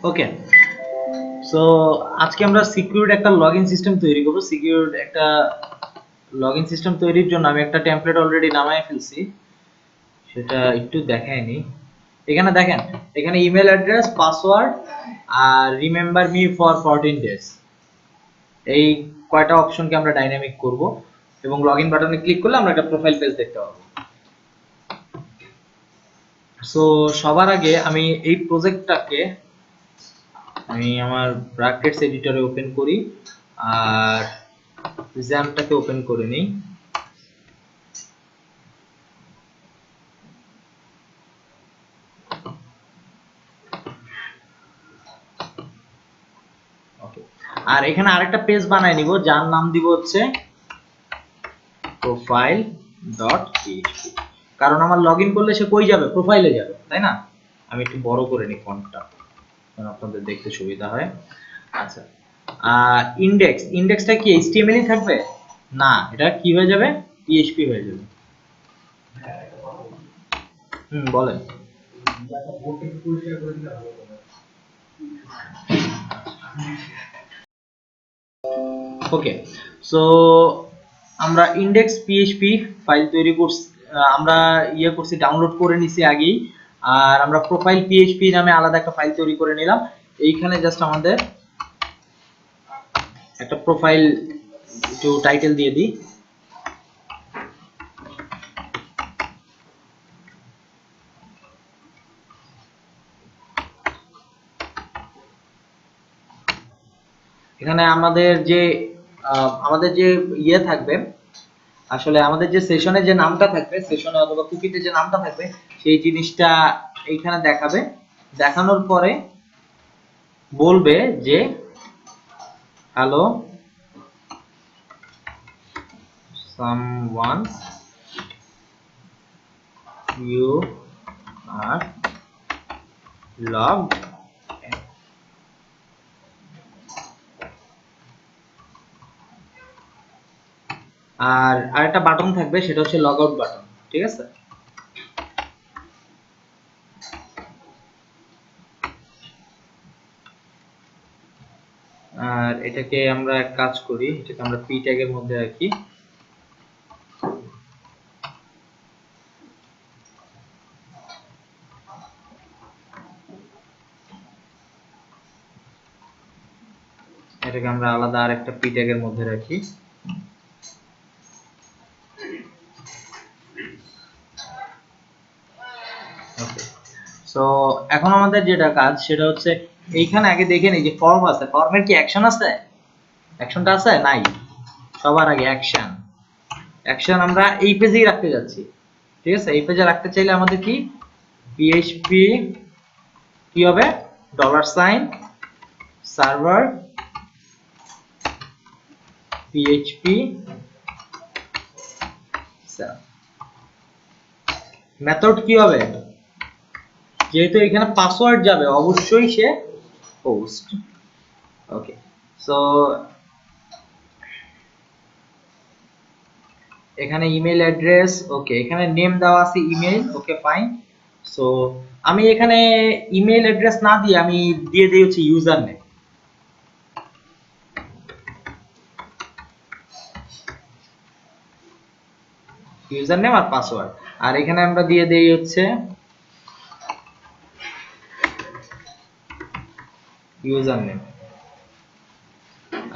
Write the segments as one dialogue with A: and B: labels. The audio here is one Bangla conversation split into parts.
A: ওকে, সো আজকে আমরা সিকিউরড একটা লগইন সিস্টেম তৈরি করব। সিকিউরড একটা লগইন সিস্টেম তৈরির জন্য আমি একটা টেমপ্লেট অলরেডি নামায় ফেলছি, সেটা একটু দেখাইনি। এখানে দেখেন, এখানে ইমেল অ্যাড্রেস, পাসওয়ার্ড আর রিমেম্বার মি ফর 14 ডেজ, এই কয়টা অপশনকে আমরা ডাইনামিক করব এবং লগইন বাটনে ক্লিক করলে আমরা একটা প্রোফাইল পেজ দেখতে পাবো। সো সবার আগে আমি এই প্রজেক্টটাকে আমি আমার ব্র্যাকেটস এডিটরে ওপেন করি আর জ্যামটাকে ওপেন করে নিই। আর এখানে আরেকটা পেজ বানাই নিব, যার নাম দিব হচ্ছে profile.php, কারণ আমার লগইন করলে সে কই যাবে? প্রোফাইলে যাবে, তাই না? আমি একটু বড় করে নিই ফন্টটা, যেন আপনাদের দেখতে সুবিধা হয়। আচ্ছা, আর ইন্ডেক্সটা কি HTML ই থাকবে? না, এটা কি হয়ে যাবে? PHP হয়ে যাবে। বলেন। ওকে, সো আমরা ইন্ডেক্স পিএইচপি ফাইল তৈরি করছি, আমরা করছি, ডাউনলোড করে নিছি আগেই। আর আমরা প্রোফাইল পিএইচপি নামে আলাদা একটা ফাইল তৈরি করে নিলাম। এইখানে জাস্ট আমাদের একটা প্রোফাইল একটু টাইটেল দিয়ে দিই। এখানে আমাদের যে থাকবে, আসলে আমাদের যে সেশনে যে নামটা থাকবে, সেশনে অথবা কুকিতে যে নামটা থাকবে, সেই জিনিসটা এইখানে দেখাবে। দেখানোর পরে বলবে যে hello someone, you are logged in. আর আরেকটা বাটন থাকবে, সেটা হচ্ছে লগ আউট বাটন, ঠিক আছে? আর এটাকে আমরা এক কাজ করি, এটাকে আমরা পি ট্যাগের মধ্যে রাখি। এটাকে আমরা আলাদা আরেকটা পি ট্যাগের মধ্যে রাখি। ওকে, সো এখন আমাদের যেটা কাজ, সেটা হচ্ছে এইখানে আগে দেখে নিই যে ফর্ম আছে, ফর্মের কি অ্যাকশন আছে? অ্যাকশনটা আছে? নাই। সবার আগে অ্যাকশন আমরা এই পেজেই রাখতে যাচ্ছি, ঠিক আছে? এই পেজে রাখতে চাইলে আমাদের কি পিএইচপি কি হবে? $সার্ভার পিএইচপি মেথড কি হবে? যেহেতু এখানে পাসওয়ার্ড যাবে, অবশ্যই সে পোস্ট। ওকে, সো এখানে ইমেল অ্যাড্রেস, ওকে, এখানে নেম দেওয়া আছে ইমেল, ওকে ফাইন। সো আমি এখানে ইমেল অ্যাড্রেস না দিয়ে আমি দিয়ে দিই হচ্ছে ইউজার নেম, আর পাসওয়ার্ড। আর এখানে আমরা দিয়ে দেই হচ্ছে ইউজার নেম,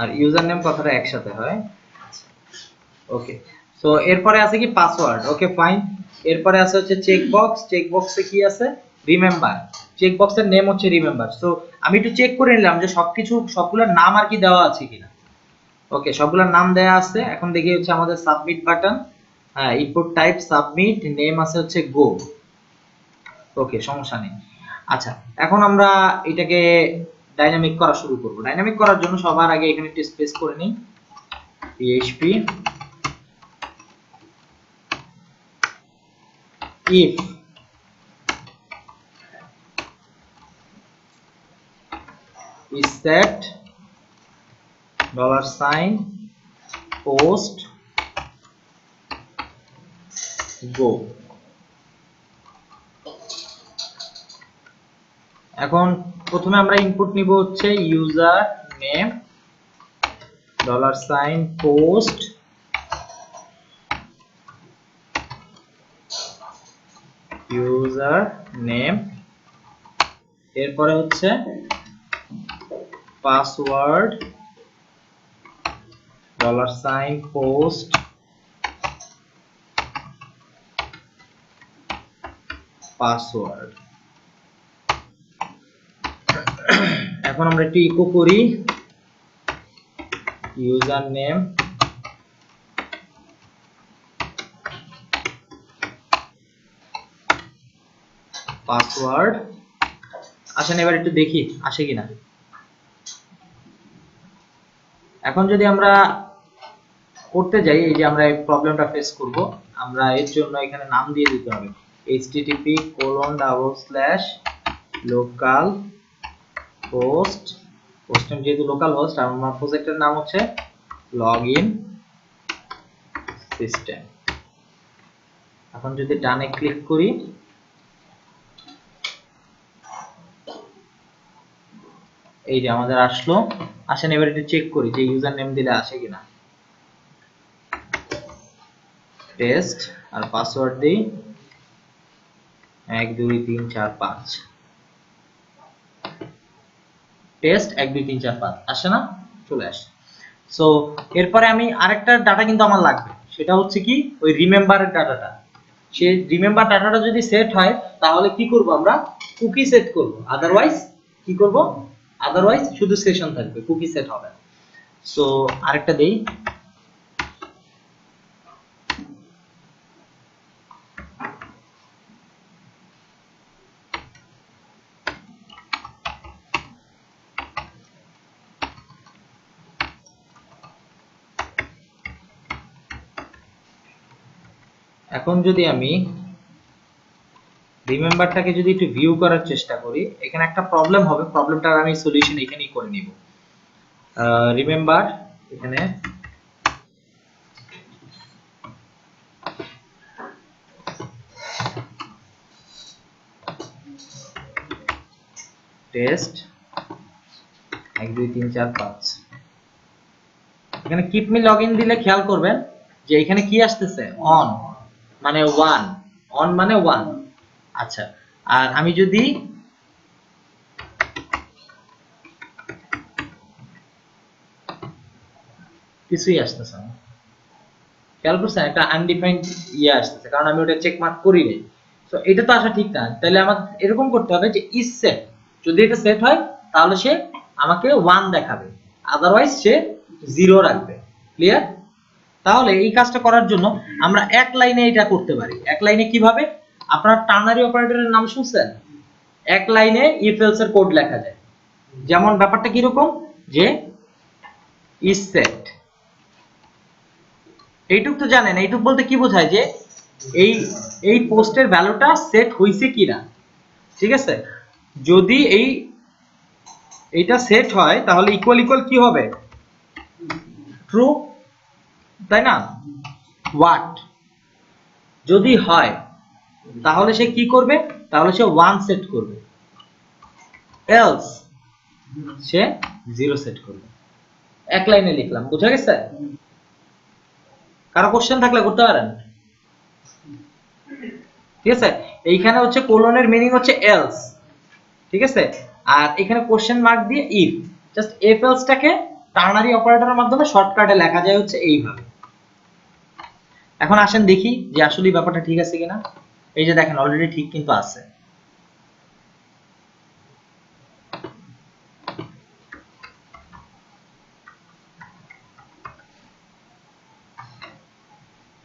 A: আর ইউজার নেম কথাটা একসাথে হয়। ওকে, সো এরপরে আছে কি পাসওয়ার্ড, ওকে ফাইন। এরপরে আছে হচ্ছে চেকবক্স, চেকবক্সে কি আছে? রিমেম্বার। চেকবক্সের নেম হচ্ছে রিমেম্বার। সো আমি একটু চেক করে নিলাম যে সবগুলোর নাম আর কি দেওয়া আছে কিনা। ওকে, সবগুলোর নাম দেওয়া আছে। এখন দেখি হচ্ছে আমাদের সাবমিট বাটন, হ্যাঁ, ইনপুট টাইপ সাবমিট, নেম আছে হচ্ছে গো। ওকে, সমস্যা নেই। আচ্ছা, এখন আমরা এটাকে ডাইনামিক করা শুরু করব। ডাইনামিক করার জন্য সবার আগে এখানে একটু স্পেস করে নিই, PHP if is set $post go। এখন প্রথমে আমরা ইনপুট নিব হচ্ছে user name $post user name, এরপরে হচ্ছে পাসওয়ার্ড $post পাসওয়ার্ড। এখন আমরা একটু ইকো করি ইউজার নেম পাসওয়ার্ড। আসেন এবার একটু দেখি আসে কিনা। এখন যদি আমরা করতে যাই, এই যে আমরা এই প্রবলেমটা ফেস করব, আমরা এর জন্য এখানে নাম দিয়ে দিতে হবে http://localhost, হোস্ট নেম যেহেতু লোকাল হোস্ট, আমার প্রজেক্টের নাম হচ্ছে লগইন সিস্টেম। এখন যদি ডানে ক্লিক করি, এই যে আমাদের আসলো। আসেন এবার একটু চেক করি যে ইউজার নেম দিলে আসে কিনা। টেস্ট আর পাসওয়ার্ড দিই 1 2 3 4 5, টেস্ট 1 2 3 4 5 আসে না? চলে আসে। সো এরপরে আমি আরেকটা ডাটা কিন্তু আমার লাগবে, সেটা হচ্ছে কি ওই রিমেম্বারের ডাটাটা। সেই রিমেম্বার ডাটাটা যদি সেট হয় তাহলে কি করব, আমরা কুকি সেট করব, আদারওয়াইজ কি করব, আদারওয়াইজ শুধু সেশন থাকবে, কুকি সেট হবে না। সো আরেকটা দেই, এখন যদি আমি রিমেম্বারটাকে যদি একটু ভিউ করার চেষ্টা করি, এখানে একটা প্রবলেম হবে, প্রবলেমটার আমি সলিউশন এখানেই করে নিব। রিমেম্বার এখানে টেস্ট 1 2 3 4 5, এখানে কিপ মি লগইন দিলে খেয়াল করবেন যে এখানে কি আসতেছে, অন মানে 1, অন মানে 1। আচ্ছা, আর আমি যদি কিছুই আসতেছে না, খেয়াল করছেন একটা আনডিফাইন্ড ইয়ে আসতেছে, কারণ আমি ওটা চেক মার্ক করি নাই। সো এটা তো আসা ঠিক না, তাহলে আমার এরকম করতে হবে যে ইজ সেট, যদি এটা সেট হয় তাহলে সে আমাকে 1 দেখাবে, আদারওয়াইজ সে 0 রাখবে। ক্লিয়ার? তাহলে এই কাজটা করার জন্য আমরা এক লাইনে এটা করতে পারি। এক লাইনে কিভাবে? আপনারা টার্নারি অপারেটরের নাম শুনছেন? এক লাইনে ইফ এলস এর কোড লেখা যায়। যেমন ব্যাপারটা কি রকম, যে ইজ সেট, এইটুক তো জানেন, এইটুক বলতে কি বোঝায় যে এই এই পোস্টের ভ্যালুটা সেট হইছে কিনা। ঠিক আছে, যদি এইটা সেট হয় তাহলে ইকুয়াল ইকুয়াল কি হবে, ট্রু, তাই না? হোয়াট যদি হয় তাহলে সে কি করবে, তাহলে সে 1 সেট করবে, এলস সে 0 সেট করবে। এক লাইনে লিখলাম, বুঝা গেছে? কারো কোশ্চেন থাকলে করতে পারেন। ঠিক আছে, এইখানে হচ্ছে কোলনের মিনিং হচ্ছে এলস, ঠিক আছে, আর এখানে কোশ্চেন মার্ক দিয়ে ইফ, জাস্ট এফ এলসটাকে টার্নারি অপারেটরের মাধ্যমে শর্টকাটে লেখা যায় হচ্ছে এইভাবে। এখন আসেন দেখি যে আসলে ব্যাপারটা ঠিক আছে কিনা। এই যে দেখেন অলরেডি ঠিক কিন্তু আছে।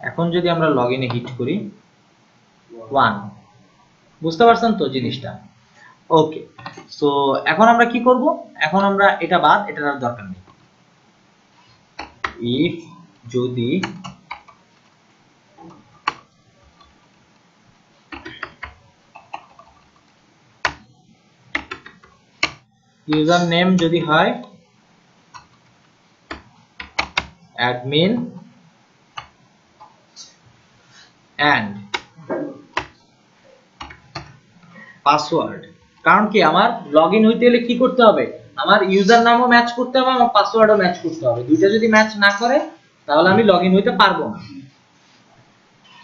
A: এখন যদি আমরা লগইনে হিট করি 1, বুঝতে পারছেন তো জিনিসটা? ওকে, সো এখন আমরা কি করব, এখন আমরা এটা বাদ, এটার আর দরকার নেই। ইফ যদি ইউজার নেম যদি হয় অ্যাডমিন and পাসওয়ার্ড কারণ কি আমার লগইন হইতে হলে কি করতে হবে, আমার ইউজার নামও ম্যাচ করতে হবে, আমার পাসওয়ার্ডও ম্যাচ করতে হবে। দুইটা যদি ম্যাচ না করে তাহলে আমি লগইন হইতে পারবো না।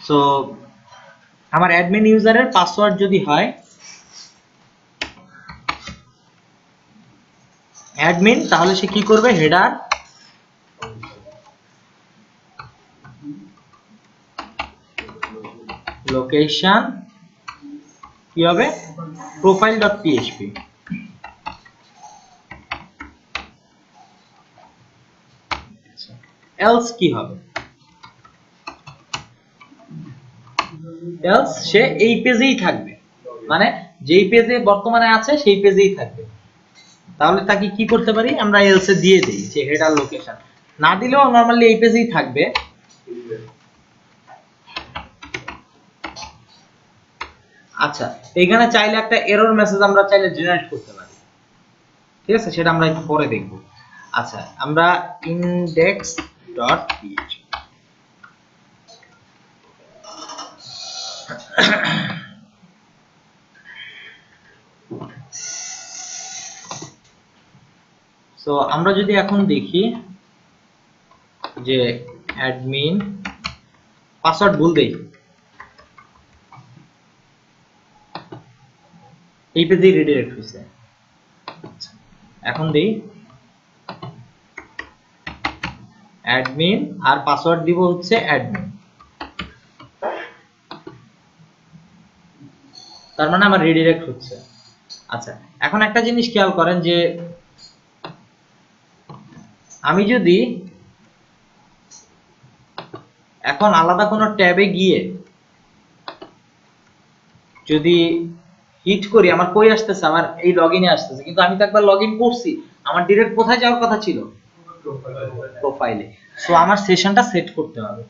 A: সো আমার অ্যাডমিন ইউজারের পাসওয়ার্ড যদি হয় অ্যাডমিন, তাহলে সে কি করবে, হেডার লোকেশন কি হবে, profile.php। এলস কি হবে, এলস সে এই পেজেই থাকবে, মানে যেই পেজে বর্তমানে আছে সেই পেজেই থাকবে। তাহলে তাকে কি করতে পারি, আমরা এলসে দিয়ে দেই যে হেডার লোকেশন, না দিলেও নরমালি এই পেজেই থাকবে। আচ্ছা, এখানে চাইলে একটা এরর মেসেজ আমরা চাইলে জেনারেট করতে পারি, ঠিক আছে, সেটা আমরা একটু পরে দেখব। আচ্ছা, আমরা index.php সো আমরা যদি এখন দেখি যে অ্যাডমিন পাসওয়ার্ড ভুল দেই, এই পেজে রিডাইরেক্ট হইছে। এখন দেই অ্যাডমিন আর পাসওয়ার্ড দিব হচ্ছে অ্যাডমিন, তার মানে আমার রিডাইরেক্ট হচ্ছে। আচ্ছা, এখন একটা জিনিস খেয়াল করেন যে আমি যদি এখন আলাদা কোনো ট্যাবে গিয়ে যদি হিট করি, আমার কই আসতেছে, আমার এই লগইনে আসতেছে, কিন্তু আমি তো একবার লগইন করছি, আমার ডাইরেক্ট কোথায় যাওয়ার কথা ছিল, প্রোফাইলে। সো আমার সেশনটা সেট করতে হবে,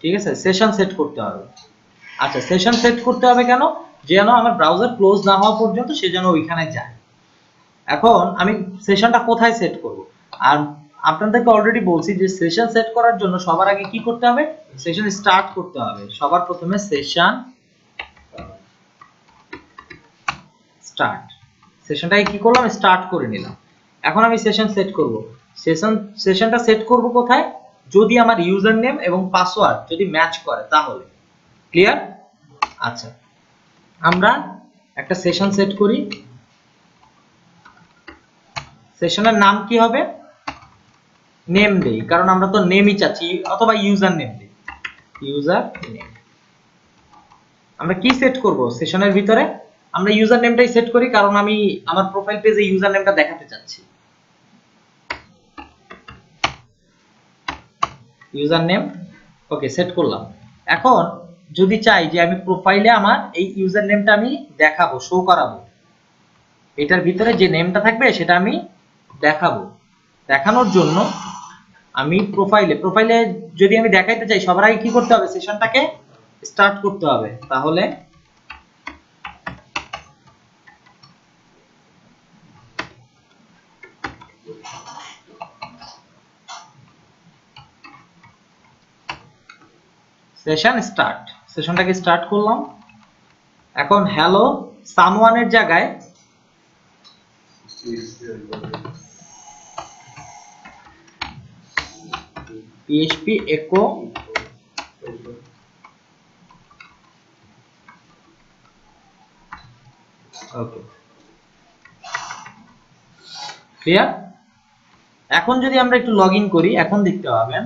A: ঠিক আছে, সেশন সেট করতে হবে। আচ্ছা, সেশন সেট করতে হবে কেন, যেন আমার ব্রাউজার ক্লোজ না হওয়া পর্যন্ত সে যেন ওইখানে যায়। এখন আমি সেশনটা কোথায় সেট করব, আর আপনাদেরকে অলরেডি বলছি যে সেশন সেট করার জন্য সবার আগে কি করতে হবে, সেশন স্টার্ট করতে হবে। সবার প্রথমে সেশন স্টার্ট, সেশনটাকে কি করলাম, স্টার্ট করে নিলাম। এখন আমি সেশন সেট করব। সেশনটা সেট করব কোথায়, যদি আমার ইউজার নেম এবং পাসওয়ার্ড যদি ম্যাচ করে তাহলে। ক্লিয়ার? আচ্ছা, আমরা একটা সেশন সেট করি। সেশনের নাম কি হবে, নেম দেই, কারণ আমরা তো নেমই চাচ্ছি, অথবা ইউজার নেম দেই, ইউজার নেম। আমরা কি সেট করব সেশনের ভিতরে, আমরা ইউজার নেমটাই সেট করি, কারণ আমি আমার প্রোফাইল পেজে ইউজার নেমটা দেখাতে চাচ্ছি। ইউজার নেম ওকে সেট করলাম। এখন যদি চাই যে আমি প্রোফাইলে আমার এই ইউজার নেমটা আমি দেখাবো, শো করাবো, এটার ভিতরে যে নেমটা থাকবে সেটা আমি দেখাবো, দেখানোর জন্য আমি প্রোফাইলে যদি আমি দেখাইতে চাই, সবার আগে কি করতে হবে, সেশনটাকে স্টার্ট করতে হবে। তাহলে সেশন স্টার্ট, সেশনটাকে স্টার্ট করলাম। এখন হ্যালো সামওয়ানের জায়গায় PHP echo ওকে, ক্লিয়ার? এখন যদি আমরা একটু লগইন করি, এখন দেখতে পাবেন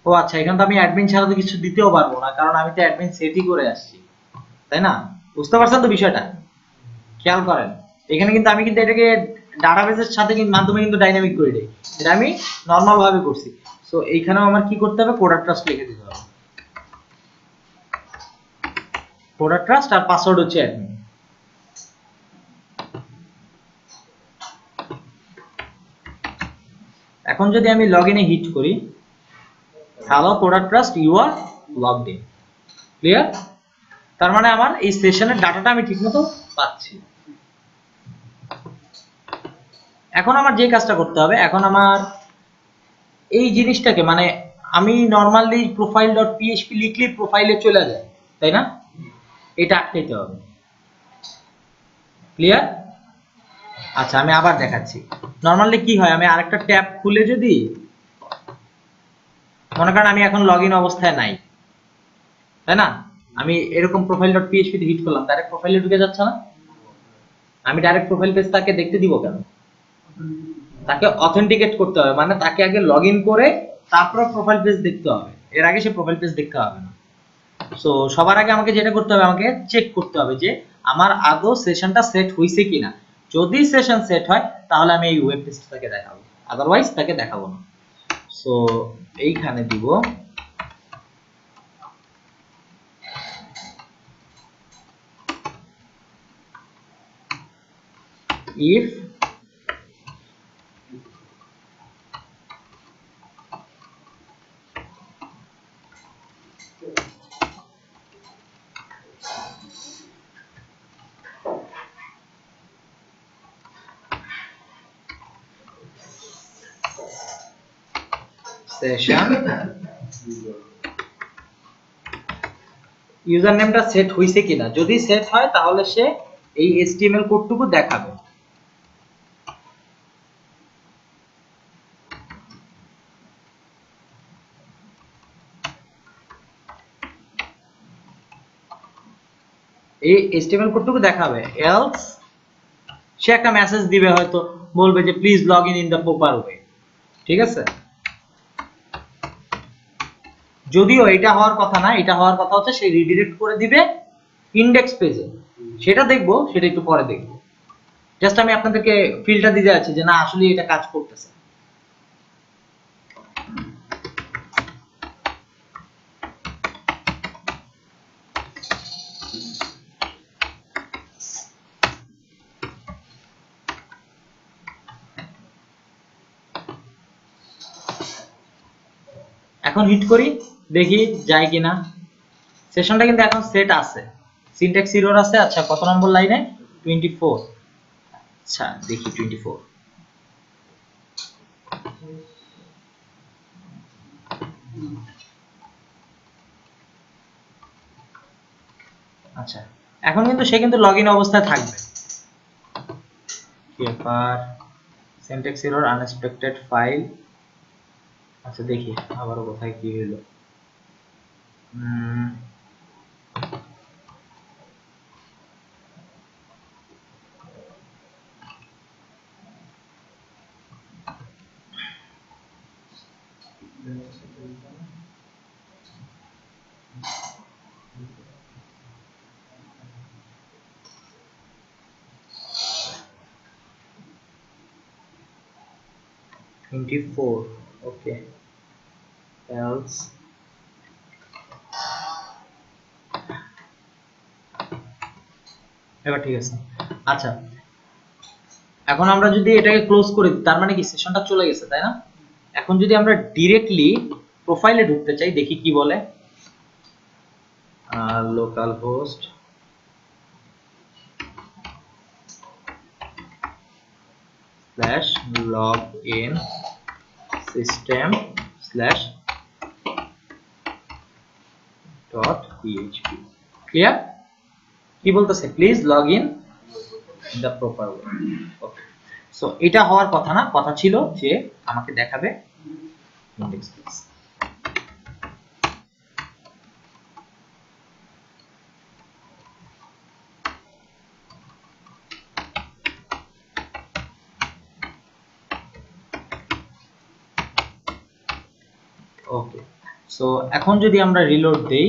A: ও আচ্ছা, এখানে তো আমি অ্যাডমিন ছাড়া তো কিছু দিতেও পারবো না, কারণ আমি তো অ্যাডমিন সেটই করে আসছি, তাই না? বুঝতে পারছেন তো বিষয়টা? খেয়াল করেন, এখানে কিন্তু আমি কিন্তু এটাকে ডাটাবেসের সাথে কিন্তু মাধ্যমে কিন্তু ডাইনামিক করে দেই, এটা আমি নরমাল ভাবে করছি। সো এইখানেও আমার কি করতে হবে, কোডার ট্রাস্ট লিখে দিতে হবে, কোডার ট্রাস্ট, আর পাসওয়ার্ড হচ্ছে অ্যাডমিন। এখন যদি আমি লগইনে হিট করি, hello coder trust you are logged in, clear? তার মানে আমার এই সেশনের ডাটাটা আমি ঠিকমতো পাচ্ছি। এখন আমার যে কাজটা করতে হবে, এখন আমার এই জিনিসটাকে মানে আমি নরমালি প্রোফাইল ডট পিএইচপি লিখলে প্রোফাইলে চলে যায়, তাই না? এটা আটকাইতে হবে। ক্লিয়ার? আচ্ছা আমি আবার দেখাচ্ছি। নরমালি কি হয়, আমি আরেকটা ট্যাব খুলে যদি মনে করেন আমি এখন লগইন অবস্থায় নাই, তাই না? আমি এরকম প্রোফাইল ডট পিএইচপি তে হিট করলাম, ডাইরেক্ট প্রোফাইলে ঢুকে যাচ্ছে না? আমি ডাইরেক্ট প্রোফাইল পেজ তাকে দেখতে দিব কেন? তাকে অথেন্টিকেট করতে হবে, মানে তাকে আগে লগইন করে তারপর প্রোফাইল পেজ দেখতে হবে, এর আগে সে প্রোফাইল পেজ দেখতে হবে না। সো সবার আগে আমাকে যেটা করতে হবে, আমাকে চেক করতে হবে যে আমার আদৌ সেশনটা সেট হইছে কিনা। যদি সেশন সেট হয় তাহলে আমি এই ওয়েব পেজটাকে দেখাবো, আদারওয়াইজ তাকে দেখাবো না। সো এইখানে দিব if সেশন ইউজার নেমটা সেট হইছে কিনা, যদি সেট হয় তাহলে সে এই HTML কোডটুকু দেখাবে। এই HTML কোডটুকু দেখাবে, এলস সে একটা মেসেজ দিবে, হয়তো বলবে যে please log in the proper way. ঠিক আছে? যদিও এটা হওয়ার কথা না, এটা হওয়ার কথা হচ্ছে সে রিডিরেক্ট করে দিবে ইনডেক্স পেজে, সেটা দেখবো, সেটা একটু পরে দেখবো। জাস্ট আমি আপনাদেরকে ফিলটা দিতে যাচ্ছি যে না আসলে এটা কাজ করতেছে। এখন হিট করি, দেখি যায় কিনা। সেশনটা কিন্তু এখন সেট আছে, সিনট্যাক্স এরর আছে। আচ্ছা কত নম্বর লাইনে? 24। আচ্ছা দেখি 24। আচ্ছা এখন কিন্তু সে কিন্তু লগইন অবস্থায় থাকবে। Paper syntax error unexpected file. আচ্ছা দেখি আবারও কোথায় কি হলো। ওকে এলস এবার ঠিক আছে। আচ্ছা এখন আমরা যদি এটাকে ক্লোজ করে দিই তার মানে কি সেশনটা চলে গেছে, তাই না? এখন যদি আমরা ডিরেক্টলি প্রোফাইলে ঢুকতে চাই, দেখি কি বলে। Local host slash log in system slash dot PHP. Clear? কি বলতেছে? Please log in the proper way. Okay so এটা হওয়ার কথা না, কথা ছিল যে আমাকে দেখাবে ইনডেক্স পেজ। ওকে সো এখন যদি আমরা রিলোড দেই,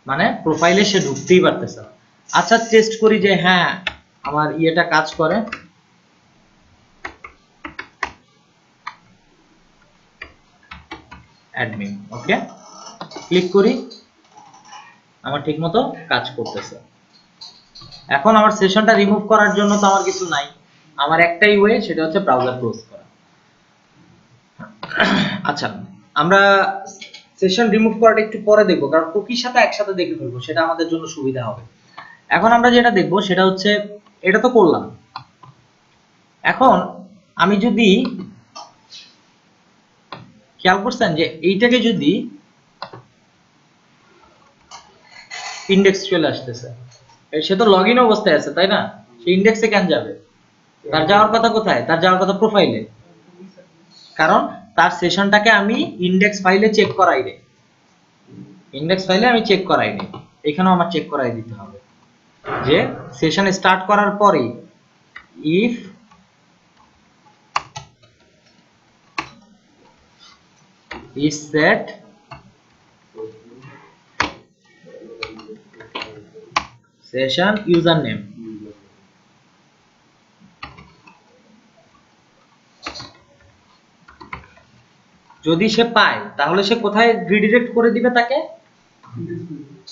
A: মানে প্রোফাইলে সে ঢুকতেই পারতেছে না। আচ্ছা টেস্ট করি যে হ্যাঁ আমার ইয়েটা কাজ করে। অ্যাডমিন ওকে ক্লিক করি, আমার ঠিকমতো কাজ করতেছে। এখন আমার সেশনটা রিমুভ করার জন্য তো আমার কিছু নাই, আমার একটাই ওয়ে, সেটা হচ্ছে ব্রাউজার ক্লোজ করা। আচ্ছা আমরা সেশন রিমুভ করাটা একটু পরে দেখবো, কারণ কুকির সাথে একসাথে দেখে ফেলবো, সেটা আমাদের জন্য সুবিধা হবে। এখন আমরা যেটা দেখবো সেটা হচ্ছে, এটা তো করলাম, এখন আমি যদি খেয়াল করছেন যে এইটাকে যদি ইন্ডেক্স চলে আসতেছে, সে তো লগ ইন অবস্থায় আছে তাই না, সে ইন্ডেক্সে কেন যাবে? তার যাওয়ার কথা কোথায়? তার যাওয়ার কথা প্রোফাইলে, কারণ তার সেশনটাকে আমি ইন্ডেক্স ফাইলে চেক করাই রে, ইন্ডেক্স ফাইলে আমি চেক করাই নি, এখানেও আমার চেক করাই দিতে হবে যে সেশন স্টার্ট করার পরে if is set session username, যদি সে পায় তাহলে সে কোথায় রিডিরেক্ট করে দিবে তাকে?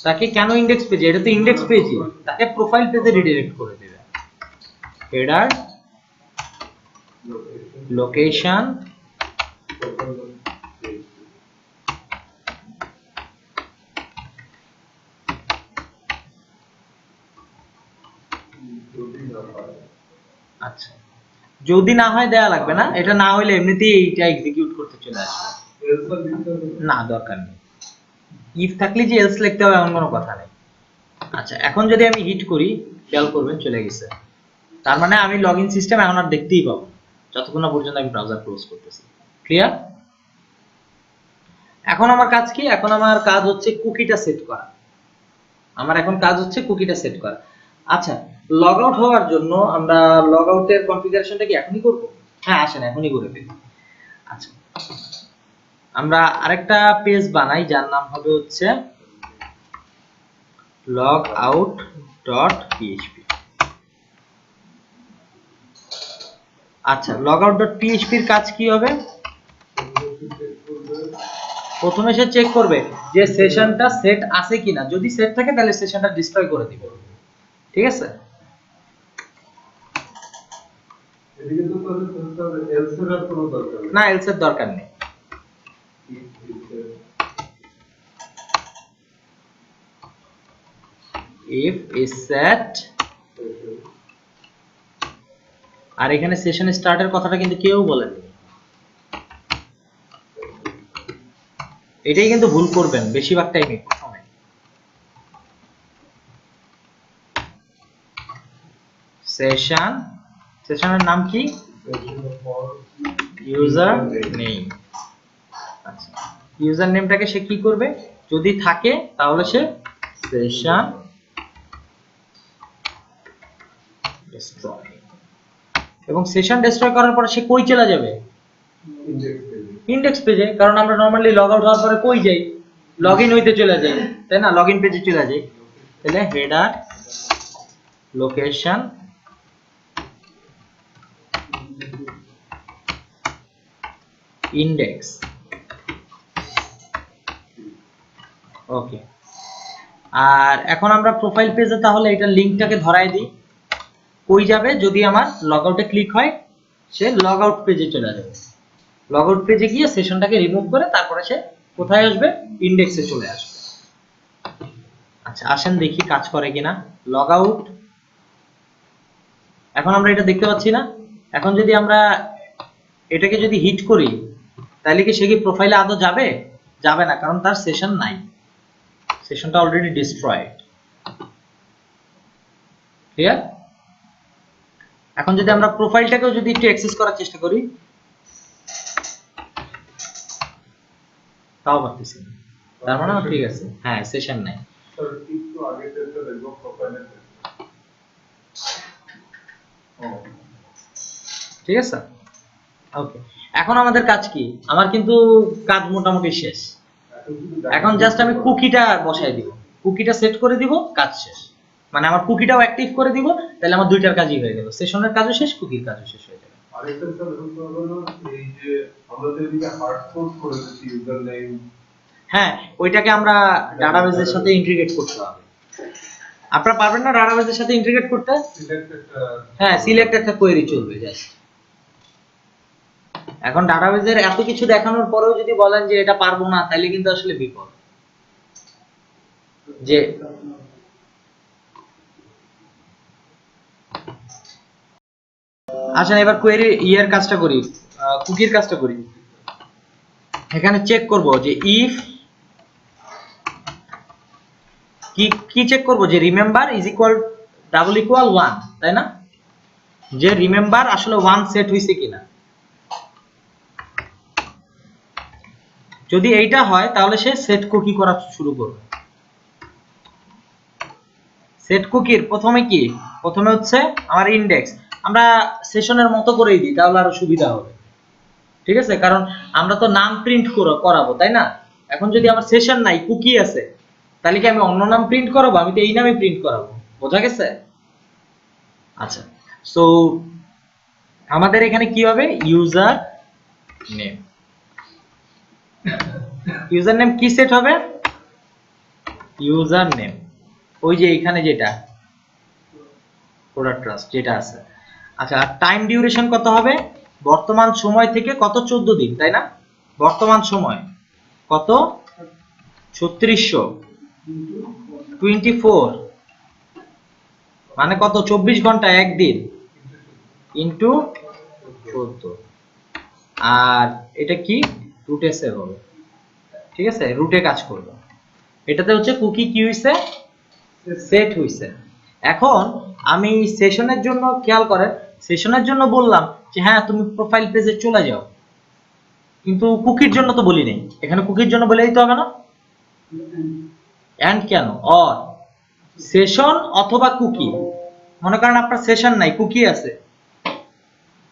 A: তাকে কেন ইন্ডেক্স পেজে? এটা তো ইন্ডেক্স পেজই, তাকে প্রোফাইল পেজে রিডিরেক্ট করে দিবে। হেডার লোকেশন আচ্ছা, যদি না হয় দেয়া লাগবে না, এটা না হইলে এমনিতেই এইটা এক্সিকিউট করতে চলে আসবে, না দরকার নেই। ইফ থাকলে যে এলস লিখতে হবে এমন কোনো কথা নেই। আচ্ছা, এখন যদি আমি হিট করি, খেয়াল করবেন চলে গেছে, তার মানে আমি লগইন সিস্টেম এখন আর দেখতেই পাবো যতক্ষণ না পর্যন্ত আমি ব্রাউজার ক্লোজ করতেছি। ক্লিয়ার? এখন আমার কাজ কি? এখন আমার কাজ হচ্ছে কুকিটা সেট করা, আমার এখন কাজ হচ্ছে কুকিটা সেট করা। আচ্ছা, লগ আউট হওয়ার জন্য আমরা লগ আউটের কনফিগারেশনটা কি এখনই করব? হ্যাঁ আসেন এখনই করে ফেলি। আচ্ছা, আমরা আরেকটা পেজ বানাই যার নাম হবে হচ্ছে logout.php। আচ্ছা, logout.php এর কাজ কি হবে? প্রথমে সে চেক করবে যে সেশনটা সেট আছে কিনা, যদি সেট থাকে তাহলে সেশনটা ডিস্ট্রয় করে দিবে, ঠিক আছে? না, এলস এর দরকার নেই। if is set, আর এখানে সেশন স্টার্টের কথাটা কিন্তু কেউ বলেনি, এটাই কিন্তু ভুল করবেন বেশিরভাগ টাইমে। প্রথমে সেশন, সেশনের নাম কি? User name. আচ্ছা, ইউজার নেমটাকে সে কি করবে? যদি থাকে তাহলে সে সেশন ডেস্ট্রয়, এবং সেশন ডেস্ট্রয় করার পরে সে কই চলে যাবে? ইন্ডেক্স পেজে, কারণ আমরা নরমালি লগ আউট হওয়ার পরে কই যাই? লগইন হইতে চলে যাই, তাই না? লগইন পেজে চলে যাই। তাহলে হেডার লোকেশন ইন্ডেক্স, ওকে। আর এখন আমরা প্রোফাইল পেজে তাহলে এটা লিংকটাকে ধরাই দিই, কই যাবে? যদি আমার লগ আউটে ক্লিক হয় সে লগ আউট পেজে চলে যাবে, লগ আউট পেজে গিয়ে সেশনটাকে রিমুভ করে তারপরে সে কোথায় আসবে? ইন্ডেক্সে চলে আসবে। আচ্ছা, আসেন দেখি কাজ করে কিনা। লগ আউট, এখন আমরা এটা দেখতে পাচ্ছি না। এখন যদি আমরা এটাকে যদি হিট করি তাহলে কি সে কি প্রোফাইলে আদৌ যাবে? যাবে না, কারণ তার সেশন নাই, সেশনটা অলরেডি ডিস্ট্রয়েড। ক্লিয়ার? এখন যদি আমরা প্রোফাইলটাকেও যদি একটু অ্যাক্সেস করার চেষ্টা করি, তাও পারতেছি না, তার মানে ঠিক আছে, হ্যাঁ সেশন নাই। একটু আগে টেস্টটা দেখব প্রোফাইলে, ঠিক আছে? ওকে, এখন আমাদের কাজ কি? আমার কিন্তু কাজ মোটামুটি শেষ। এখন জাস্ট আমি কুকিটা বসাই দিব, কুকিটা সেট করে দিব, কাজ শেষ। মানে আমার কুকিটাও অ্যাক্টিভ করে দিব, তাহলে আমার দুইটার কাজই হয়ে গেল, সেশনের কাজও শেষ, কুকির কাজও শেষ হয়ে যাবে। আরেকটা স্যার হলো এই যে আমরা তো এদিকে হার্ড কোড করে দিচ্ছি ইউজার নেম, হ্যাঁ ওইটাকে আমরা ডাটাবেসের সাথে ইন্টিগ্রেট করতে হবে। আপনারা পারবেন না ডাটাবেসের সাথে ইন্টিগ্রেট করতে? হ্যাঁ, সিলেক্ট একটা কোয়েরি চলবে জাস্ট। এখন ডাটাবেসের এত কিছু দেখানোর পরেও যদি বলেন যে এটা পারবো না, তাহলে কিন্তু আসলে বিপদ। যে আসেন এবার কোয়েরি ইয়ার কাজটা করি, কুকির কাজটা করি। এখানে চেক করব যে ইফ কি চেক করব যে remember is equal double equal 1, তাই না? যে রিমেম্বার আসলে 1 সেট হইছে কিনা। যদি এইটা হয় তাহলে সে সেট কুকি করা শুরু করবে। সেট কুকির প্রথমে কি, প্রথমে হচ্ছে আমার ইনডেক্স, আমরা সেশনের মতো করেই দিই তাহলে আরো সুবিধা হবে, ঠিক আছে? কারণ আমরা তো নাম প্রিন্ট করাবো, তাই না? এখন যদি আমার সেশন নাই, কুকি আছে, তাহলে কি আমি অন্য নাম প্রিন্ট করাবো? আমি তো এই নামে প্রিন্ট করাবো। বোঝা গেছে? আচ্ছা, সো আমাদের এখানে কি হবে? User name. ইউজার নেম কি সেট হবে? ইউজার নেম, ওই যে এখানে যেটা প্রোডাক্ট ট্রাস্ট যেটা আছে। আচ্ছা, আর টাইম ডিউরেশন কত হবে? বর্তমান সময় থেকে কত? 14 দিন, তাই না? বর্তমান সময় কত? 3600 24 মানে কত? 24 ঘন্টা একদিন ইনটু 14। আর এটা কি রুটে সেভ হবে, ঠিক আছে? রুটে কাজ করবে। এটাতে হচ্ছে কুকি কি হইছে? সেট হইছে। এখন আমি সেশনের জন্য খেয়াল করেন, সেশনের জন্য বললাম যে হ্যাঁ তুমি প্রোফাইল পেজে চলে যাও, কিন্তু কুকির জন্য তো বলি নাই। এখানে কুকির জন্য বলে দিতে হবে না? এন্ড কেন? অর সেশন অথবা কুকি। মনে করেন আপনার সেশন নাই, কুকি আছে,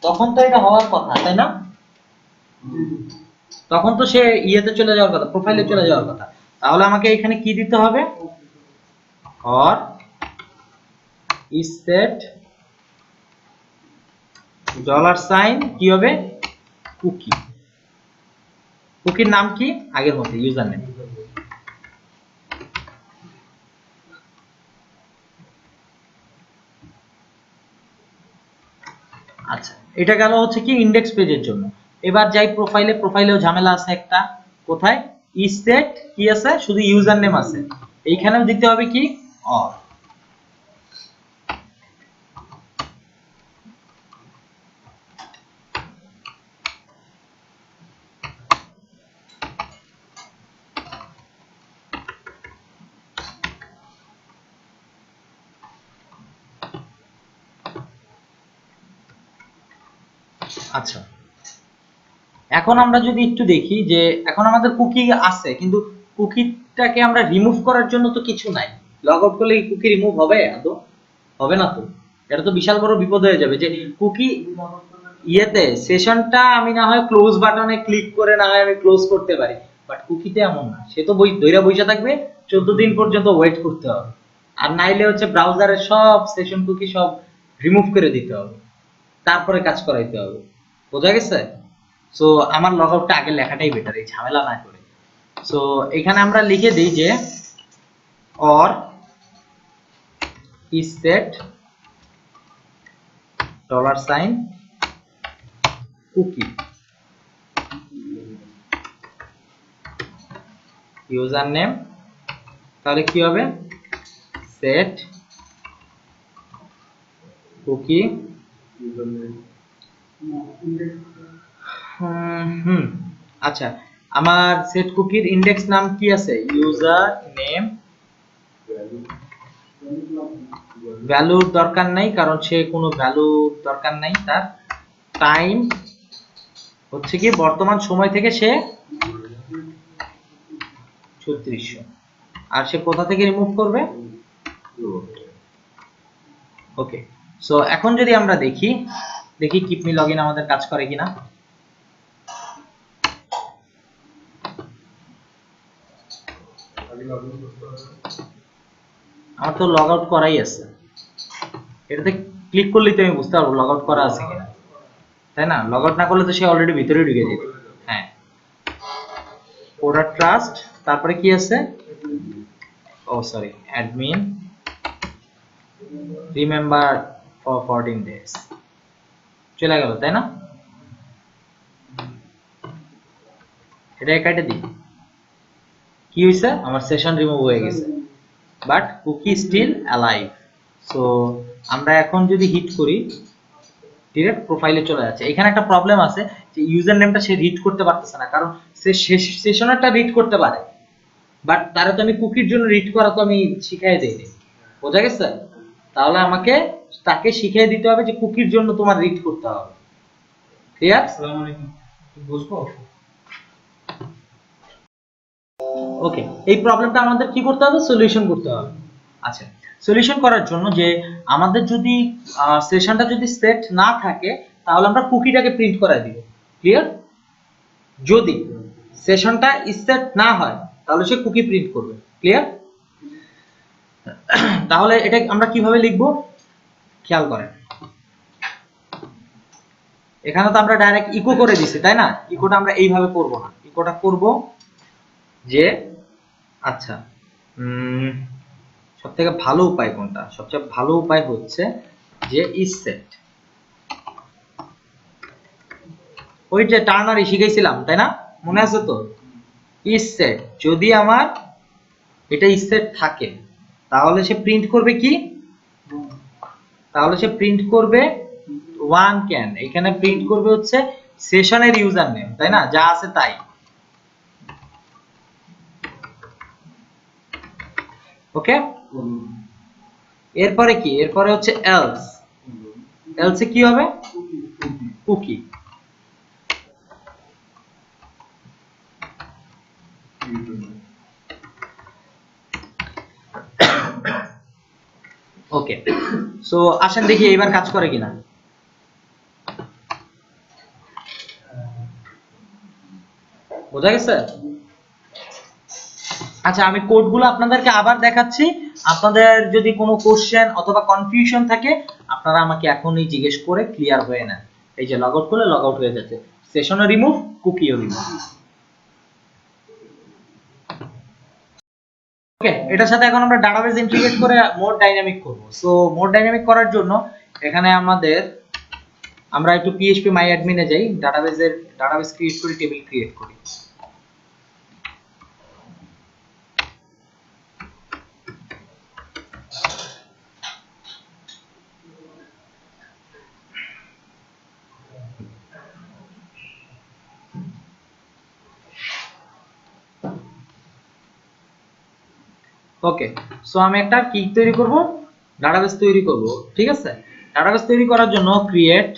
A: তখন তো এটা হওয়ার কথা, তাই না? তখন তো সে ইয়েতে চলে যাওয়ার কথা, প্রোফাইলে চলে যাওয়ার কথা। তাহলে আমাকে এখানে কি দিতে হবে? অর is set $, কি হবে? কুকি। কুকির নাম কি? আগের মতো ইউজার নেম। আচ্ছা, এটা গেল হচ্ছে কি ইনডেক্স পেজের জন্য। এবার যাই প্রোফাইলে। প্রোফাইলেও ঝামেলা আছে একটা। কোথায়? is set কি আছে? শুধু ইউজার নেম আছে। এইখানেও দিতে হবে কি? অর। আচ্ছা, এখন আমরা যদি একটু দেখি যে এখন আমাদের কুকি আছে, কিন্তু কুকিটাকে আমরা রিমুভ করার জন্য তো কিছু নাই। লগ আউট করলে কুকি রিমুভ হবে? আদৌ হবে না তো। এটা তো বিশাল বড় বিপদ হয়ে যাবে যে কুকি ইয়েতে সেশনটা আমি না হয় ক্লোজ বাটনে ক্লিক করে না হয় আমি ক্লোজ করতে পারি, বাট কুকিতে এমন না। সে তো দইরা বইসা থাকবে, 14 দিন পর্যন্ত ওয়েট করতে হবে। আর নাইলে হচ্ছে ব্রাউজারের সব সেশন কুকি সব রিমুভ করে দিতে হবে, তারপরে কাজ করাইতে হবে। বোঝা গেছে? সো আমার লগ আউটটা আগে লেখাটাই বেটার, এই ঝামেলা না করে। সো এখানে আমরা লিখে দিই যে or is set $, cookie, user name. তাহলে কি হবে? সেট কুকি আচ্ছা, আমার সেট কুকির ইনডেক্স নাম কি আছে? User name. ভ্যালুর দরকার নাই, কারণ সে কোনো ভ্যালুর দরকার নাই তার। টাইম হচ্ছে কি বর্তমান সময় থেকে সে 3600। আর সে কোথা থেকে রিমুভ করবে? ওকে, সো এখন যদি আমরা দেখি কিপ মি লগইন আমাদের কাজ করে কিনা। আমার তো লগ আউট করাই আছে, এটাতে ক্লিক করলেই তো আমি বুঝতে পারবো লগ আউট করা আছে কিনা, তাই না? লগ আউট না করলে তো সে অলরেডি ভিতরে ঢুকে যেত। হ্যাঁ, প্রোডাক্ট ট্রাস্ট, তারপরে কি আছে? Oh sorry, admin remember for 14 days চলে গেল, তাই না? এটা কেটে দিই। কি হয়েছে? আমার সেশন রিমুভ হয়ে গেছে, but cookie still alive. So আমরা এখন যদি হিট করি ডিরেক্ট প্রোফাইলে চলে যাচ্ছে। এখানে একটা প্রবলেম আছে যে ইউজার নেমটা সে রিড করতে পারতেছে না, কারণ সে সেশনারটা রিড করতে পারে, বাট তারা তো আমি কুকির জন্য রিড করা তো আমি শিখাই দেইনি, বোঝা গেছে? তাহলে আমাকে তাকে শিখিয়ে দিতে হবে যে কুকির জন্য তোমার রিড করতে হবে। ক্লিয়ার?
B: আসসালামু আলাইকুম, বুঝবো?
A: ওকে, এই প্রবলেমটা আমাদের কি করতে হবে? সলিউশন করতে হবে। আচ্ছা, সলিউশন করার জন্য যে আমাদের যদি সেশনটা যদি সেট না থাকে তাহলে আমরা কুকিটাকে প্রিন্ট করাই দিব। ক্লিয়ার? যদি সেশনটা সেট না হয় তাহলে সে কুকি প্রিন্ট করবে। ক্লিয়ার? তাহলে এটা আমরা কিভাবে লিখব খেয়াল করেন। এখানে তো আমরা ডাইরেক্ট ইকো করে দিছি, তাই না? ইকোটা আমরা এইভাবে করব না, ইকোটা করব যে আচ্ছা সবথেকে ভালো উপায় কোনটা? সবচেয়ে ভালো উপায় হচ্ছে যে ইজ সেট। ওই যে টার্নারি শিখাইছিলাম, তাই না? মনে আছে তো? ইজ সেট, যদি আমার এটা ইজ সেট থাকে তাহলে সে প্রিন্ট করবে কি? তাহলে সে প্রিন্ট করবে ওয়ান ক্যান। এখানে প্রিন্ট করবে হচ্ছে সেশনের ইউজার নেম, তাই না? যা আছে তাই। ওকে, এরপরে কি? এরপরে হচ্ছে এলস। এলসে কি হবে? কুকি। ওকে, সো আসেন দেখি এবার কাজ করে কিনা। বোঝা গেছে? আচ্ছা, আমি কোডগুলো আপনাদেরকে আবার দেখাচ্ছি। আপনাদের যদি কোনো কোশ্চেন অথবা কনফিউশন থাকে আপনারা আমাকে এখনই জিজ্ঞেস করে ক্লিয়ার হয়ে নেন। এই যে লগ আউট করলে লগ আউট হয়ে যাচ্ছে, সেশনও রিমুভ, কুকিও রিমুভ। ওকে, এটার সাথে এখন আমরা ডাটাবেস ইন্টিগ্রেট করে মোর ডাইনামিক করব। সো মোর ডাইনামিক করার জন্য এখানে আমরা একটু পিএইচপি মাই অ্যাডমিনে যাই, ডাটাবেস ক্রিয়েট করি, টেবিল ক্রিয়েট করি। ওকে, সো আমি একটা কি তৈরি করব? ডাটাবেস তৈরি করব, ঠিক আছে? ডাটাবেস তৈরি করার জন্য create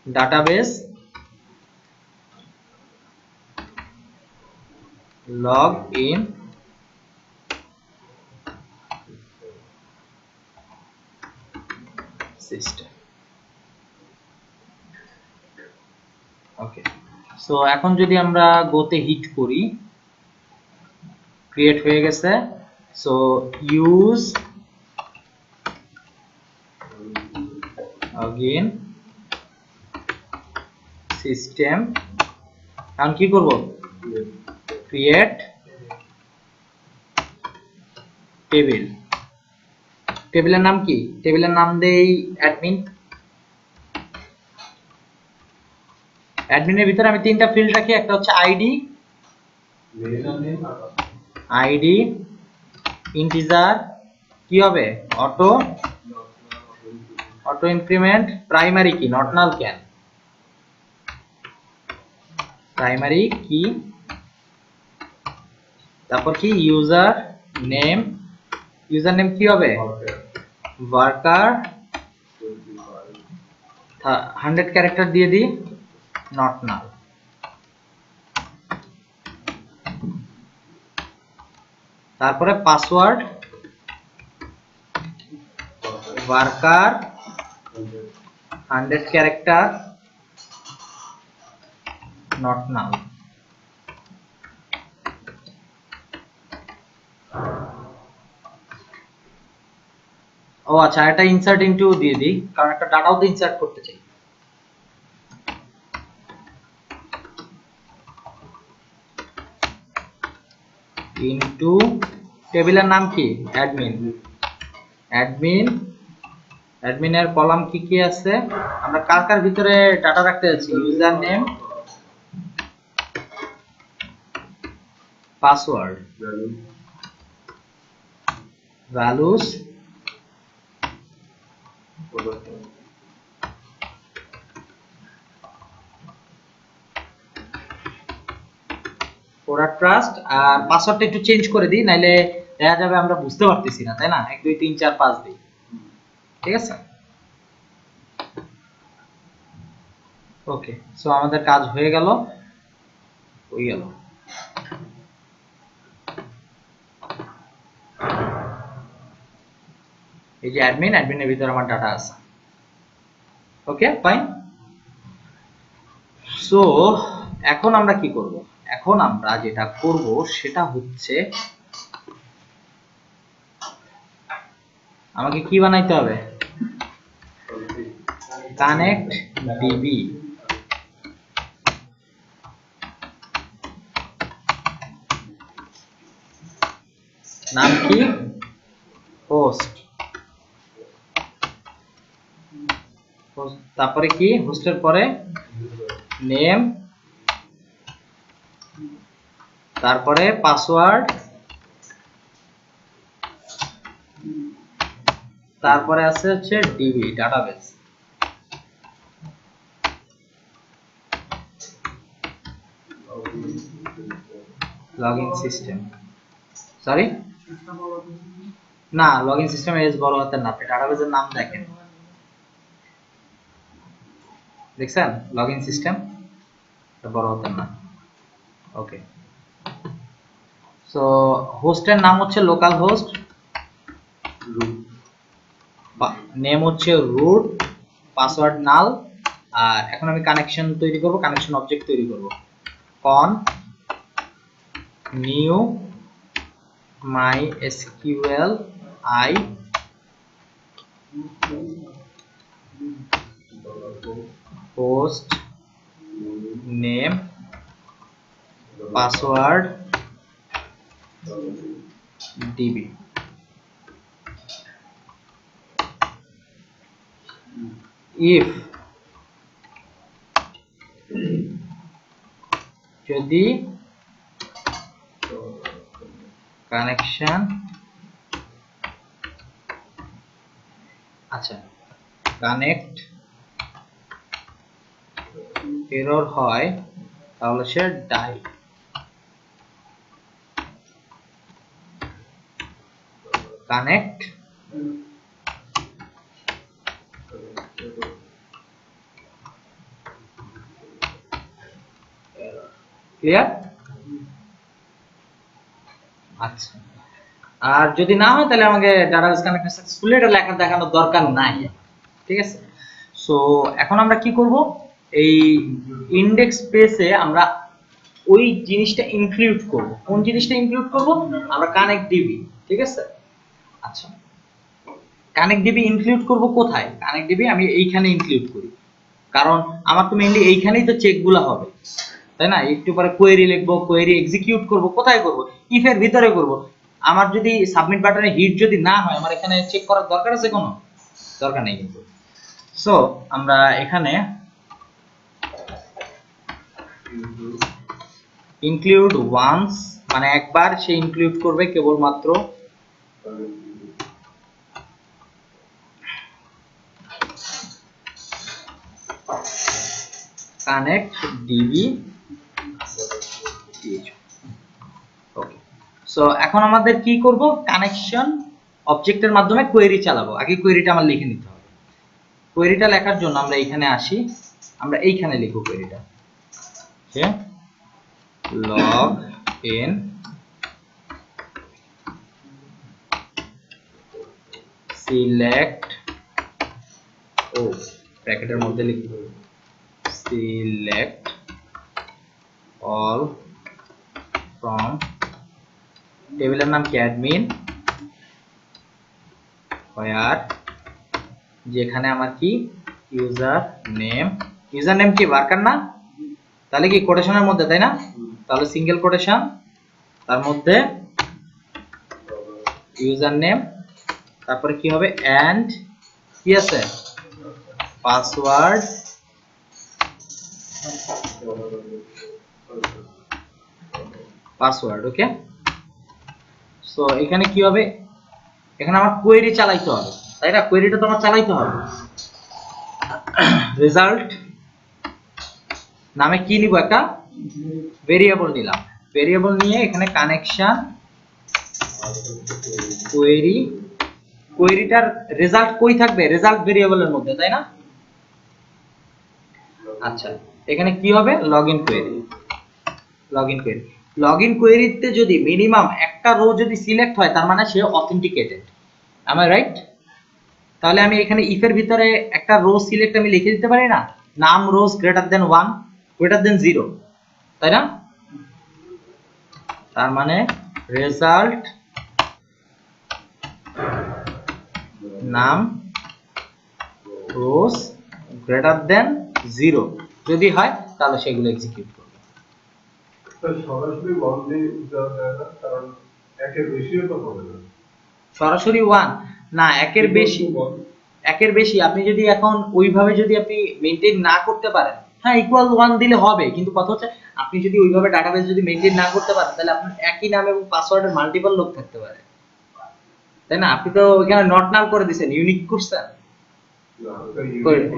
A: database log in system. Okay, so এখন যদি আমরা গোতে হিট করি, ক্রিয়েট হয়ে গেছে। So use again system. এখন কি করব? Create table. টেবিলের নাম কি? টেবিলের নাম দেই অ্যাডমিন। অ্যাডমিনের ভিতরে আমি তিনটা ফিল্ড রাখি, একটা হচ্ছে আইডি, ইন্টিজার, কি হবে? অটো ইনক্রিমেন্ট, প্রাইমারি কি? নট নাল ক্যান, প্রাইমারি কি, তারপর কি? User name. ইউজার নেম কি হবে? ওয়ার্কার, 100 ক্যারেক্টার দিয়ে দিই, নট নাল। তারপরে password, varchar 100 character, not null. ও আচ্ছা, এটা ইনসার্ট ইনটু দিয়ে দিই, কারণ একটা ডাটাও তো ইনসার্ট করতে চাই। ইনটু টেবিলের নাম কি? অ্যাডমিন। অ্যাডমিনের কলাম কি কি আছে? আমরা কার কার ভিতরে ডাটা রাখতে যাচ্ছি? User name, password, values, product trust আর পাসওয়ার্ডটা একটু চেঞ্জ করে দিই, নাইলে দেখা যাবে আমরা বুঝতে পারতেছি না, তাই না? 1 2 3 4 5 দিই, ঠিক আছে? ওকে, সো আমাদের কাজ হয়ে গেল। এই যে অ্যাডমিনের ভিতরে আমার ডাটা আছে। Okay fine. সো এখন আমরা কি করব? এখন আমরা যেটা করব সেটা হচ্ছে আমাকে কি বানাইতে হবে? Connect DB. নাম কি? হোস্ট। তারপরে কি? হোস্টের পরে নেম, তারপরে পাসওয়ার্ড, তারপরে আছে হচ্ছে DB, database. Login system, sorry না, লগইন সিস্টেম এস বড় হাতের না, আপনি ডাটাবেসের নাম দেখেন, দেখছেন? লগইন সিস্টেম বড় হাতের না। ওকে, সো হোস্টের নাম হচ্ছে লোকাল হোস্ট, নেম হচ্ছে রুট, পাসওয়ার্ড নাল। আর এখন আমি কানেকশন তৈরি করব, কানেকশন অবজেক্ট তৈরি করব। কন new my SQL I host name password DB. If যদি কানেকশন, আচ্ছা, কানেক্ট এরর হয় তাহলে সে ডাই। Connect clear? আচ্ছা, আর যদি না হয় তাহলে আমাকে ডাটাবেস কানেক্টেড সাকসেসফুলি এটা লেখা দেখানোর দরকার নাই, ঠিক আছে? সো এখন আমরা কি করব? এই ইনডেক্স স্পেসে আমরা ওই জিনিসটা ইনক্লুড করব। কোন জিনিসটা ইনক্লুড করব? আমরা কানেক্ট ডিবি, ঠিক আছে? আচ্ছা, কানেক্ট ডিবি ইনক্লুড করব কোথায়? কানেক্ট ডিবি আমি এইখানে ইনক্লুড করি, কারণ আমার তো মেইনলি এইখানেই তো চেকগুলো হবে, তাই না? একটু পরে কোয়েরি লিখবো, কোয়েরি এক্সিকিউট করব, কোথায় করব? ইফ এর ভিতরে করব। আমার যদি সাবমিট বাটনে হিট যদি না হয়, আমার এখানে চেক করার দরকার আছে? কোনো দরকার নেই কিন্তু। সো আমরা এখানে ইনক্লুড ওয়ান্স, মানে একবার সে ইনক্লুড করবে কেবলমাত্র কানেক্ট ডিবি। ওকে, সো এখন আমাদের কি করব? কানেকশন অবজেক্টের মাধ্যমে কোয়েরি চালাবো। আগে কোয়েরিটা আমার লিখে নিতে হবে। কোয়েরিটা লেখার জন্য আমরা এইখানে আসি, আমরা এইখানে লিখব কোয়েরিটা, ওকে? লগ ইন সিলেক্ট, ও ব্র্যাকেটের মধ্যে লিখব সিলেক্ট অল ফ্রম, টেবিলের নাম কি? অ্যাডমিন, হোয়ার, যেখানে আমার কি ইউজার নেম, ইউজার নেম কি ওয়ার্কার না? তাহলে কি কোটেশনের মধ্যে, তাই না? তাহলে সিঙ্গেল কোটেশন, তার মধ্যে ইউজার নেম, তারপরে কি হবে? এন্ড কি আছে? Password, password. ওকে, সো এখানে কি হবে? এখানে আমার কোয়েরি চালাইতে হবে, তাই না? কোয়েরিটা তো আমার চালাইতে হবে। রেজাল্ট নামে কি নিব, একটা ভেরিয়েবল নিলাম। ভেরিয়েবল নিয়ে এখানে কানেকশন কোয়েরি, কোয়েরিটার রেজাল্ট কই থাকবে, রেজাল্ট ভেরিয়েবলের মধ্যে, তাই না? আচ্ছা, এখানে কি হবে, login query. Login query, login কোয়েরিতে যদি মিনিমাম একটা রো যদি সিলেক্ট হয় তার মানে সে অথেন্টিকেটেড, am I রাইট? তাহলে আমি এখানে ইফ এর ভিতরে একটা রো সিলেক্ট আমি লিখে দিতে পারি না, নাম রোজ গ্রেটার দেন 1 গ্রেটার দেন 0, তাই না? তার মানে রেজাল্ট নাম রোজ গ্রেটার দেন 0 যদি হয় তাহলে সেগুলো এক্সিকিউট করবে।
C: সরাসরি 1 দিয়ে দেওয়া যায় না, কারণ একের বেশিও তো হবে না।
A: সরাসরি 1 না, একের বেশি, একের বেশি আপনি যদি এখন ওইভাবে যদি আপনি মেইনটেইন না করতে পারেন, হ্যাঁ ইকুয়াল 1 দিলে হবে, কিন্তু কথা হচ্ছে আপনি যদি ওইভাবে ডাটাবেস যদি মেইনটেইন না করতে পারেন তাহলে আপনার একই নাম এবং পাসওয়ার্ডের মাল্টিপল লোক থাকতে পারে, তাই না? আপনি তো এখানে নট নাল করে দিয়েছেন, ইউনিক করছেন।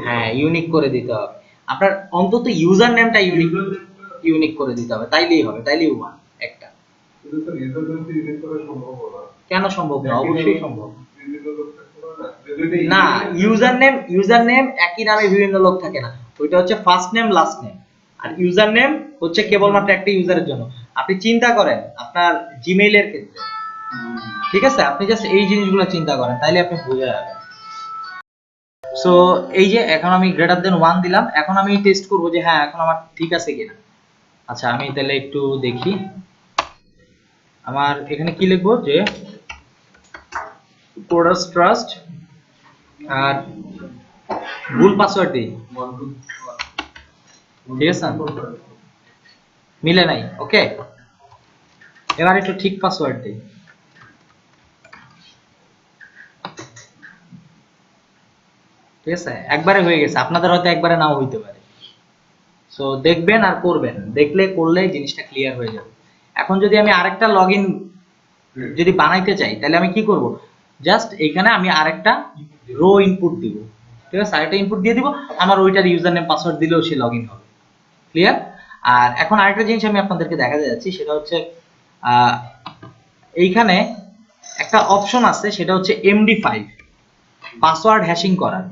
A: হ্যাঁ, ইউনিক করে দিতে হবে আপনার, অন্তত ইউজার নেমটা ইউনিক ইউনিক করে দিতে হবে, তাইলেই হবে, তাইলেই 1 একটা।
C: কিন্তু স্যার ইউজার নেম ইউনিক করা সম্ভব না।
A: কেন সম্ভব না? অবশ্যই সম্ভব।
C: বিভিন্ন লোক থাকতে পারে না। যদি
A: না, ইউজার নেম একই নামে বিভিন্ন লোক থাকে না, ওইটা হচ্ছে ফার্স্ট নেম লাস্ট নেম, আর ইউজার নেম হচ্ছে কেবলমাত্র একটা ইউজারের জন্য। আপনি চিন্তা করেন আপনার জিমেইলের ক্ষেত্রে, ঠিক আছে? আপনি জাস্ট এই জিনিসগুলো চিন্তা করেন, তাইলে আপনি বুঝে যাবেন। সো এই যে এখন আমি গ্রেটার দেন 1 দিলাম, এখন আমি টেস্ট করব যে হ্যাঁ এখন আমার ঠিক আছে কিনা। আচ্ছা, আমি তাহলে একটু দেখি আমার এখানে কি লিখবো, যে কোডাস ট্রাস্ট আর ভুল পাসওয়ার্ড দিই, ঠিক আছে? মিলে নাই, ওকে। এবার একটু ঠিক পাসওয়ার্ড দিই, ঠিক আছে? একবারে হয়ে গেছে, আপনাদের হয়তো একবারে নাও হইতে পারে। সো দেখবেন আর করবেন, দেখলে করলে জিনিসটা ক্লিয়ার হয়ে যাবে। এখন যদি আমি আরেকটা লগইন যদি বানাইতে চাই তাহলে আমি কি করব, জাস্ট এখানে আমি আরেকটা রো ইনপুট দিব, ঠিক আছে? আরেকটা ইনপুট দিয়ে দিব, আমার ওইটার ইউজার নেম পাসওয়ার্ড দিলেও সে লগইন হবে। ক্লিয়ার? আর এখন আরেকটা জিনিস আমি আপনাদেরকে দেখাতে যাচ্ছি, সেটা হচ্ছে এইখানে একটা অপশন আছে, সেটা হচ্ছে MD5 পাসওয়ার্ড হ্যাশিং করার,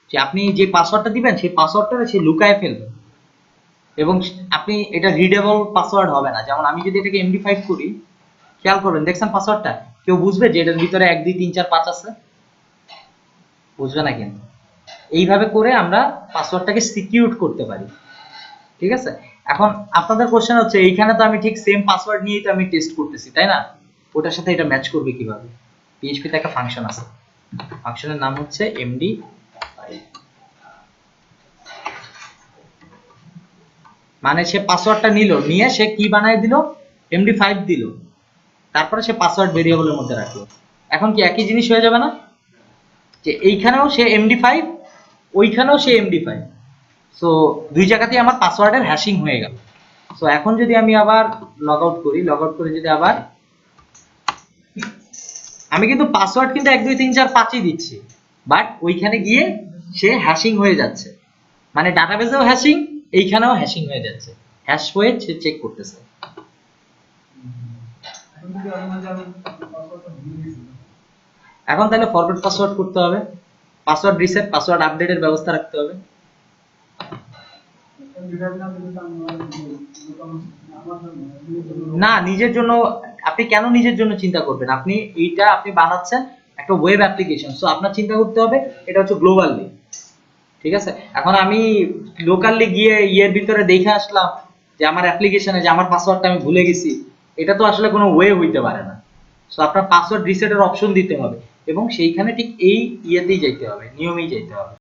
A: যে আপনি যে পাসওয়ার্ডটা দিবেন সেই পাসওয়ার্ডটা সে লুকায় ফেলবে এবং আপনি এটা রিডেবল পাসওয়ার্ড হবে না। যেমন আমি যদি এটাকে MD5 করি, খেয়াল করবেন, দেখছেন পাসওয়ার্ডটা কেউ বুঝবে যে এটার ভিতরে 1 2 3 4 5 আছে? বুঝবে না। কিন্তু এইভাবে করে আমরা পাসওয়ার্ডটাকে সিকিউর করতে পারি, ঠিক আছে? এখন আপনাদের কোশ্চেন হচ্ছে, এইখানে তো আমি ঠিক সেম পাসওয়ার্ড নিয়েই তো আমি টেস্ট করতেছি, তাই না? ওটার সাথে এটা ম্যাচ করবে কিভাবে? PHP তে একটা ফাংশন আছে, ফাংশনের নাম হচ্ছে MD5। মানে সে পাসওয়ার্ডটা নিল, নিয়ে সে কি বানায় দিল, MD5 দিল, তারপরে সে পাসওয়ার্ড ভেরিয়েবলের মধ্যে রাখলো। এখন কি একই জিনিস হয়ে যাবে না, যে এইখানেও সে MD5 ওইখানেও সে MD5, সো দুই জায়গাতেই আমার পাসওয়ার্ডের হ্যাশিং হয়ে গেল। সো এখন যদি আমি আবার লগ আউট করি, লগ আউট করে যদি আবার, আমি কিন্তু পাসওয়ার্ড কিন্তু 1 2 3 4 5ই দিচ্ছি, বাট ওইখানে গিয়ে সে হ্যাশিং হয়ে যাচ্ছে, মানে ডাটাবেসেও হ্যাশিং, এইখানেও হ্যাশিং হয়ে যাচ্ছে, হ্যাশ হয়ে সে চেক করতেছে। এখন তাহলে ফরগট পাসওয়ার্ড করতে হবে, পাসওয়ার্ড রিসেট, পাসওয়ার্ড আপডেটের ব্যবস্থা রাখতে হবে। না, নিজের জন্য আপনি কেন নিজের জন্য চিন্তা করবেন? আপনি এইটা আপনি বানাচ্ছেন একটা ওয়েব অ্যাপ্লিকেশন, সো আপনার চিন্তা করতে হবে এটা হচ্ছে গ্লোবালি, ঠিক আছে? এখন আমি লোকালি গিয়ে ইয়ের ভিতরে দেখে আসলাম যে আমার অ্যাপ্লিকেশনে যে আমার পাসওয়ার্ডটা আমি ভুলে গেছি, এটা তো আসলে কোনো ওয়ে হইতে পারে না। সো আপনার পাসওয়ার্ড রিসেটের অপশন দিতে হবে এবং সেইখানে ঠিক এই ইয়েতেই যাইতে হবে, নিয়মেই যাইতে হবে।